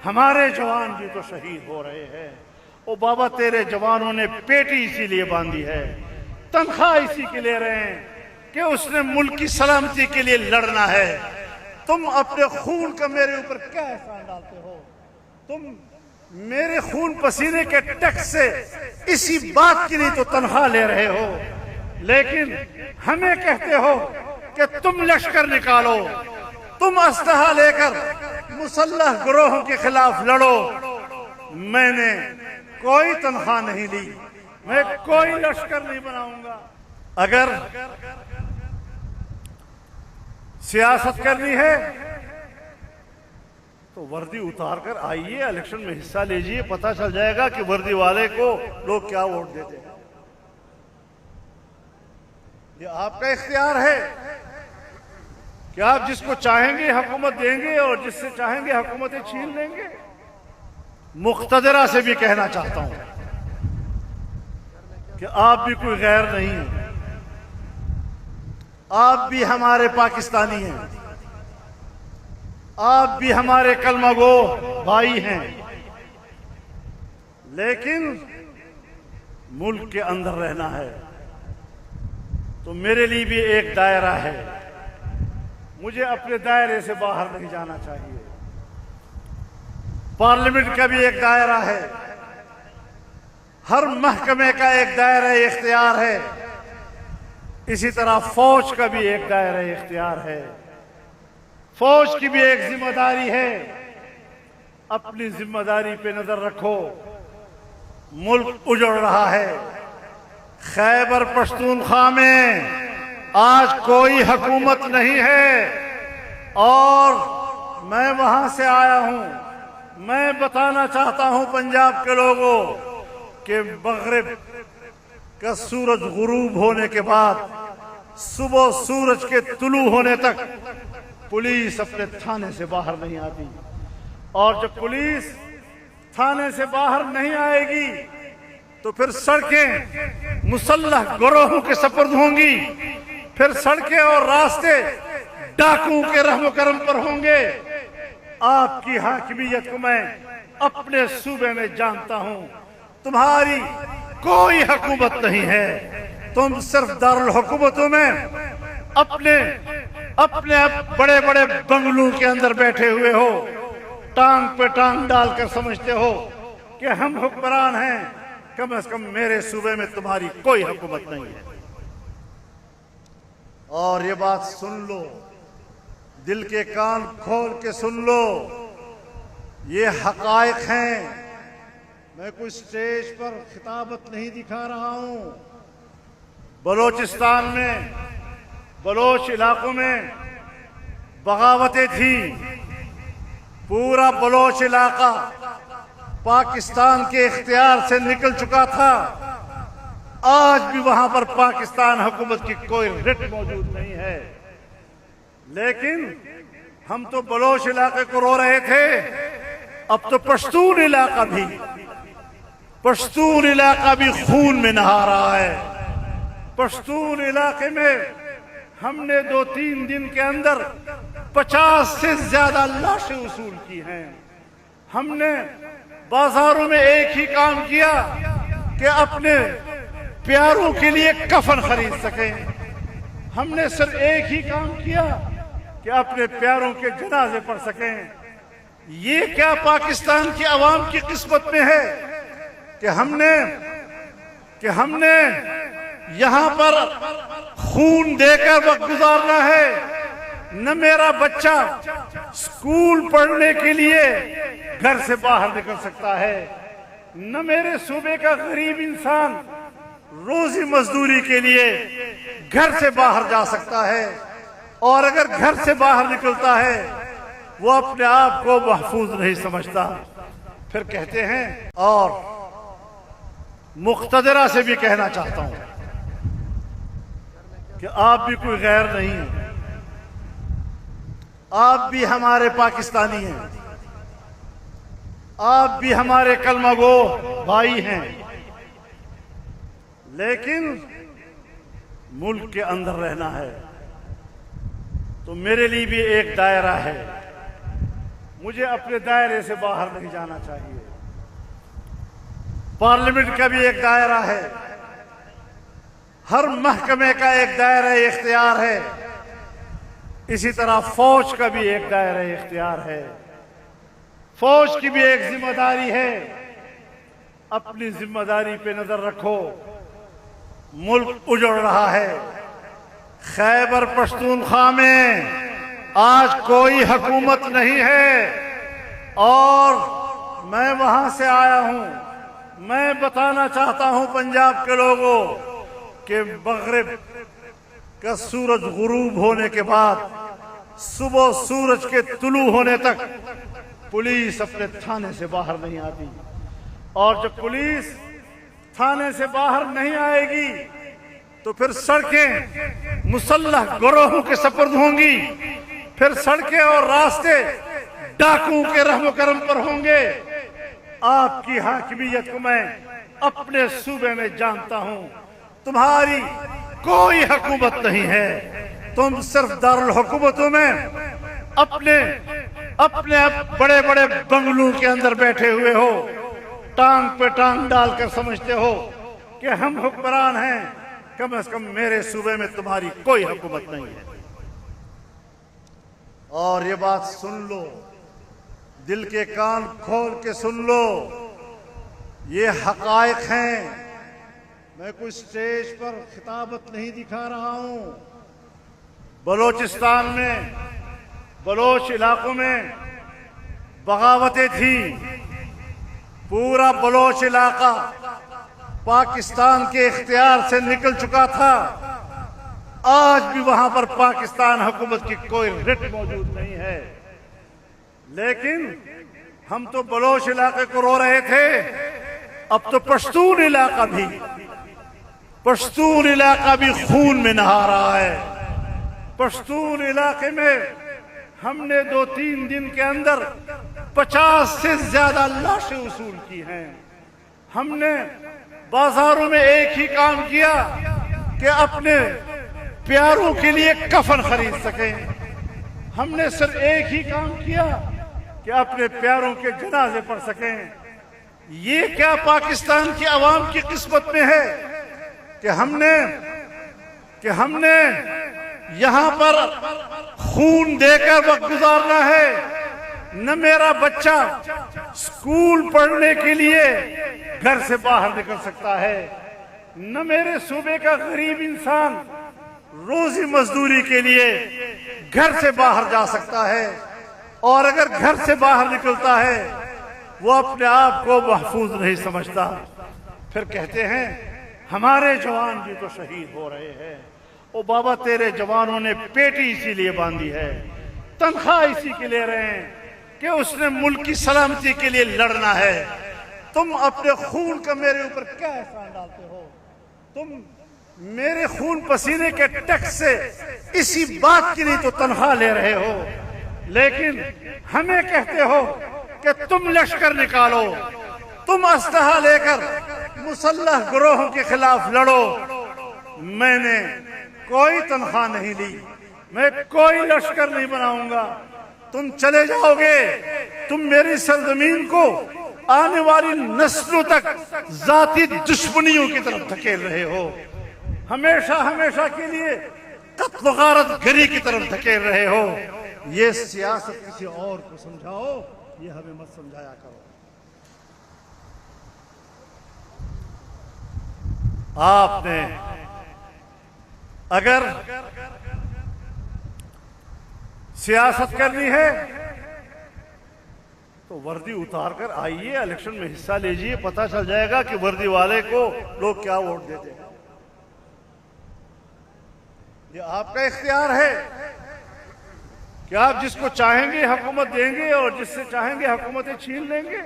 ہمارے جوان بھی تو شہید ہو رہے ہیں۔ او بابا تیرے جوانوں نے پیٹی اسی لیے باندھی ہے، تنخواہ اسی کے لے رہے ہیں کہ اس نے ملک کی سلامتی کے لیے لڑنا ہے۔ تم اپنے خون کا میرے اوپر کیا احسان ڈالتے ہو؟ تم میرے خون پسینے کے ٹیکس سے اسی بات کی نہیں تو تنخواہ لے رہے ہو، لیکن ہمیں کہتے ہو کہ تم لشکر نکالو، تم اسلحہ لے کر مسلح گروہوں کے خلاف لڑو۔ میں نے کوئی تنخواہ نہیں لی، میں کوئی لشکر نہیں بناؤں گا۔ اگر سیاست کرنی ہے تو وردی اتار کر آئیے، الیکشن میں حصہ لیجئے، پتہ چل جائے گا کہ وردی والے کو لوگ کیا ووٹ دیتے ہیں۔ یہ آپ کا اختیار ہے کہ آپ جس کو چاہیں گے حکومت دیں گے اور جس سے چاہیں گے حکومتیں چھین لیں گے۔ مقتدرہ سے بھی کہنا چاہتا ہوں کہ آپ بھی کوئی غیر نہیں ہیں، آپ بھی ہمارے پاکستانی ہیں، آپ بھی ہمارے کلمہ گو بھائی ہیں، لیکن ملک کے اندر رہنا ہے تو میرے لیے بھی ایک دائرہ ہے، مجھے اپنے دائرے سے باہر نہیں جانا چاہیے۔ پارلیمنٹ کا بھی ایک دائرہ ہے، ہر محکمے کا ایک دائرہ اختیار ہے، اسی طرح فوج کا بھی ایک دائرہ اختیار ہے۔ فوج کی بھی ایک ذمہ داری ہے، اپنی ذمہ داری پہ نظر رکھو۔ ملک اجڑ رہا ہے، خیبر پختونخوا میں آج کوئی حکومت نہیں ہے، اور میں وہاں سے آیا ہوں۔ میں بتانا چاہتا ہوں پنجاب کے لوگوں کہ مغرب کا سورج غروب ہونے کے بعد صبح سورج کے طلوع ہونے تک پولیس اپنے تھانے سے باہر نہیں آتی، اور جب پولیس تھانے سے باہر نہیں آئے گی تو پھر سڑکیں مسلح گروہوں کے سپرد ہوں گی، پھر سڑکیں اور راستے ڈاکوؤں کے رحم و کرم پر ہوں گے۔ آپ کی حاکمیت کو میں اپنے صوبے میں جانتا ہوں، تمہاری کوئی حکومت نہیں ہے، تم صرف دارالحکومتوں میں اپنے بڑے بڑے بنگلوں کے اندر بیٹھے ہوئے ہو، ٹانگ پہ ٹانگ ڈال کر سمجھتے ہو کہ ہم حکمران ہیں۔ کم از کم میرے صوبے میں تمہاری کوئی حکومت نہیں ہے۔ اور یہ بات سن لو، دل کے کان کھول کے سن لو، یہ حقائق ہیں۔ میں کوئی سٹیج پر خطابت نہیں دکھا رہا ہوں۔ بلوچستان میں، بلوچ علاقوں میں بغاوتیں تھیں، پورا بلوچ علاقہ پاکستان کے اختیار سے نکل چکا تھا، آج بھی وہاں پر پاکستان حکومت کی کوئی رٹ موجود نہیں ہے، لیکن ہم تو بلوچ علاقے کو رو رہے تھے، اب تو پشتون علاقہ بھی خون میں نہا رہا ہے۔ پشتون علاقے میں ہم نے 2-3 دن کے اندر 50 سے زیادہ لاشیں وصول کی ہیں۔ ہم نے بازاروں میں ایک ہی کام کیا کہ اپنے پیاروں کے لیے کفن خرید سکیں، ہم نے صرف ایک ہی کام کیا کہ اپنے پیاروں کے جنازے پڑھ سکیں۔ یہ کیا پاکستان کی عوام کی قسمت میں ہے کہ ہم نے یہاں پر خون دے کر وقت گزارنا ہے؟ نہ میرا بچہ اسکول پڑھنے کے لیے گھر سے باہر نکل سکتا ہے، نہ میرے صوبے کا غریب انسان روزی مزدوری کے لیے گھر سے باہر جا سکتا ہے، اور اگر گھر سے باہر نکلتا ہے وہ اپنے آپ کو محفوظ نہیں سمجھتا۔ پھر کہتے ہیں، اور مقتدرہ سے بھی کہنا چاہتا ہوں کہ آپ بھی کوئی غیر نہیں ہیں، آپ بھی ہمارے پاکستانی ہیں، آپ بھی ہمارے کلمہ گو بھائی ہیں، لیکن ملک کے اندر رہنا ہے تو میرے لیے بھی ایک دائرہ ہے، مجھے اپنے دائرے سے باہر نہیں جانا چاہیے۔ پارلیمنٹ کا بھی ایک دائرہ ہے، ہر محکمے کا ایک دائرہ اختیار ہے، اسی طرح فوج کا بھی ایک دائرہ اختیار ہے۔ فوج کی بھی ایک ذمہ داری ہے، اپنی ذمہ داری پہ نظر رکھو۔ ملک اجڑ رہا ہے، خیبر پختونخوا میں آج کوئی حکومت نہیں ہے، اور میں وہاں سے آیا ہوں۔ میں بتانا چاہتا ہوں پنجاب کے لوگوں کہ مغرب کا سورج غروب ہونے کے بعد صبح سورج کے طلوع ہونے تک پولیس اپنے تھانے سے باہر نہیں آتی، اور جب پولیس تھانے سے باہر نہیں آئے گی تو پھر سڑکیں مسلح گروہوں کے سپرد ہوں گی، پھر سڑکیں اور راستے ڈاکوؤں کے رحم و کرم پر ہوں گے۔ آپ کی حاکمیت کو میں اپنے صوبے میں جانتا ہوں، تمہاری کوئی حکومت نہیں ہے، تم صرف دارالحکومتوں میں اپنے بڑے بڑے بنگلوں کے اندر بیٹھے ہوئے ہو، ٹانگ پہ ٹانگ ڈال کر سمجھتے ہو کہ ہم حکمران ہیں۔ کم از کم میرے صوبے میں تمہاری کوئی حکومت نہیں ہے۔ اور یہ بات سن لو، دل کے کان کھول کے سن لو، یہ حقائق ہیں۔ میں کوئی سٹیج پر خطابت نہیں دکھا رہا ہوں۔ بلوچستان میں، بلوچ علاقوں میں بغاوتیں تھیں، پورا بلوچ علاقہ پاکستان کے اختیار سے نکل چکا تھا، آج بھی وہاں پر پاکستان حکومت کی کوئی رٹ موجود نہیں ہے، لیکن ہم تو بلوچ علاقے کو رو رہے تھے، اب تو پشتون علاقہ بھی خون میں نہا رہا ہے۔ پشتون علاقے میں ہم نے 2-3 دن کے اندر 50 سے زیادہ لاشیں وصول کی ہیں۔ ہم نے بازاروں میں ایک ہی کام کیا کہ اپنے پیاروں کے لیے کفن خرید سکیں۔ ہم نے صرف ایک ہی کام کیا کہ اپنے پیاروں کے جنازے پڑھ سکیں۔ یہ کیا پاکستان کی عوام کی قسمت میں ہے کہ ہم نے یہاں پر خون دے کر وقت گزارنا ہے؟ نہ میرا بچہ اسکول پڑھنے کے لیے گھر سے باہر نکل سکتا ہے، نہ میرے صوبے کا غریب انسان روزی مزدوری کے لیے گھر سے باہر جا سکتا ہے، اور اگر گھر سے باہر نکلتا ہے وہ اپنے آپ کو محفوظ نہیں سمجھتا۔ پھر کہتے ہیں ہمارے جوان بھی تو شہید ہو رہے ہیں۔ او بابا، تیرے جوانوں نے پیٹی اسی لیے باندھی ہے، تنخواہ اسی کے لے رہے ہیں کہ اس نے ملک کی سلامتی کے لیے لڑنا ہے۔ تم اپنے خون کا میرے اوپر کیا احسان ڈالتے ہو؟ تم میرے خون پسینے کے ٹیکس سے اسی بات کی نہیں تو تنخواہ لے رہے ہو، لیکن ہمیں کہتے ہو کہ تم لشکر نکالو، تم اسلحہ لے کر مسلح گروہوں کے خلاف لڑو۔ میں نے کوئی تنخواہ نہیں لی، میں کوئی لشکر نہیں بناؤں گا۔ تم چلے جاؤ گے، تم میری سرزمین کو آنے والی نسلوں تک ذاتی دشمنیوں کی طرف دھکیل رہے ہو، ہمیشہ کے لیے قتل و غارت گری کی طرف دھکیل رہے ہو۔ یہ سیاست کسی اور کو سمجھاؤ، یہ ہمیں مت سمجھایا کرو۔ آپ نے اگر سیاست کرنی ہے تو وردی اتار کر آئیے، الیکشن میں حصہ لیجئے، پتہ چل جائے گا کہ وردی والے کو لوگ کیا ووٹ دیتے ہیں۔ یہ آپ کا اختیار ہے کہ آپ جس کو چاہیں گے حکومت دیں گے اور جس سے چاہیں گے حکومتیں چھین لیں گے۔